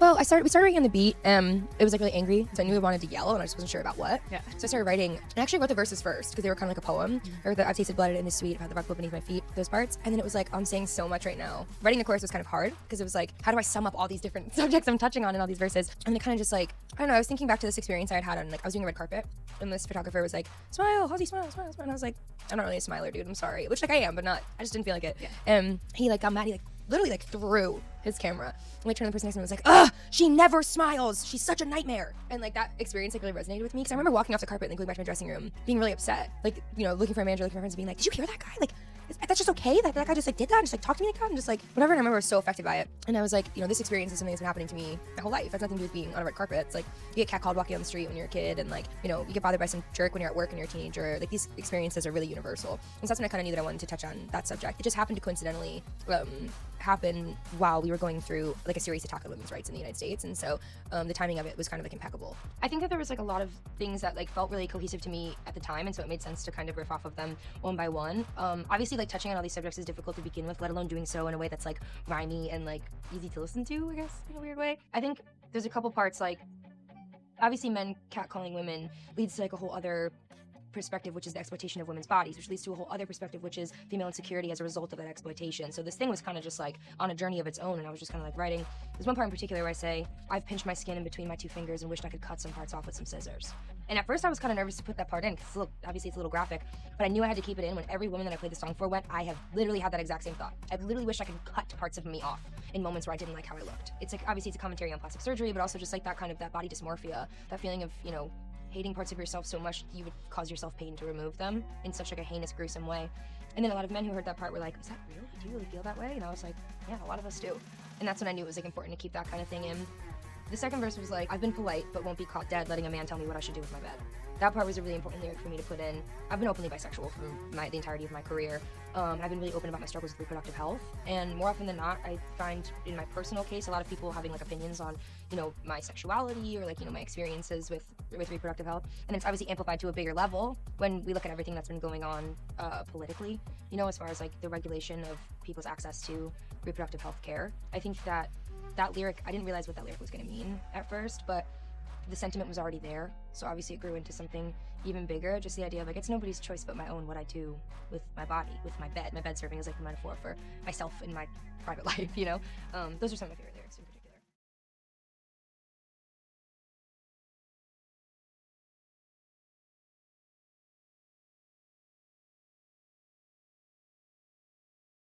Well, we started writing on the beat. It was like really angry, so I knew I wanted to yell, and I just wasn't sure about what. Yeah. So I started writing, and I actually wrote the verses first because they were kind of like a poem. I wrote the I've tasted blood and it's sweet, I've had the rock beneath my feet, those parts. And then it was like, I'm saying so much right now. Writing the chorus was kind of hard because it was like, how do I sum up all these different subjects I'm touching on in all these verses? And it kind of just like, I don't know, I was thinking back to this experience I had on, like, I was doing a red carpet, and this photographer was like, smile, Halsey, smile, smile, smile. And I was like, I'm not really a smiler, dude, I'm sorry. Which, like, I am, but not, I just didn't feel like it. Yeah. He like got mad, he like literally like threw his camera. And like turned to the person next to me and was like, ugh, she never smiles. She's such a nightmare. And like that experience like really resonated with me because I remember walking off the carpet and then going back to my dressing room, being really upset. Like, you know, looking for a manager, looking for my friends and being like, did you hear that guy? Like, that's just okay? That guy just like did that and just like talked to me like that and just like whatever. And I remember I was so affected by it. And I was like, you know, this experience is something that's been happening to me my whole life. It has nothing to do with being on a red carpet. It's like you get catcalled walking on the street when you're a kid, and like, you know, you get bothered by some jerk when you're at work and you're a teenager. Like these experiences are really universal. And so that's when I kind of knew that I wanted to touch on that subject. It just happened to coincidentally happen while we were going through like a serious attack on women's rights in the United States, and so the timing of it was kind of like impeccable. I think that there was like a lot of things that like felt really cohesive to me at the time, and so it made sense to kind of riff off of them one by one. Obviously, like touching on all these subjects is difficult to begin with, let alone doing so in a way that's like rhymey and like easy to listen to, I guess, in a weird way. I think there's a couple parts, like obviously men catcalling women leads to like a whole other perspective, which is the exploitation of women's bodies, which leads to a whole other perspective, which is female insecurity as a result of that exploitation. So this thing was kind of just like on a journey of its own, and I was just kind of like writing. There's one part in particular where I say, I've pinched my skin in between my two fingers and wished I could cut some parts off with some scissors. And at first I was kind of nervous to put that part in because obviously it's a little graphic, but I knew I had to keep it in. When every woman that I played the song for went, I have literally had that exact same thought. I literally wish I could cut parts of me off in moments where I didn't like how I looked. It's like, obviously it's a commentary on plastic surgery, but also just like that kind of, that body dysmorphia, that feeling of, you know, hating parts of yourself so much you would cause yourself pain to remove them in such like a heinous, gruesome way. And then a lot of men who heard that part were like, is that real? Do you really feel that way? And I was like, yeah, a lot of us do. And that's when I knew it was like important to keep that kind of thing in. The second verse was like, I've been polite but won't be caught dead letting a man tell me what I should do with my bed. That part was a really important lyric for me to put in. I've been openly bisexual for the entirety of my career. I've been really open about my struggles with reproductive health, and more often than not, I find in my personal case, a lot of people having like opinions on, you know, my sexuality or like, you know, my experiences with reproductive health, and it's obviously amplified to a bigger level when we look at everything that's been going on politically, you know, as far as like the regulation of people's access to reproductive health care. I think that lyric, I didn't realize what that lyric was going to mean at first, but the sentiment was already there, so obviously it grew into something even bigger. Just the idea of like, it's nobody's choice but my own what I do with my body, with my bed serving as like a metaphor for myself in my private life, you know. Those are some of my favorite lyrics.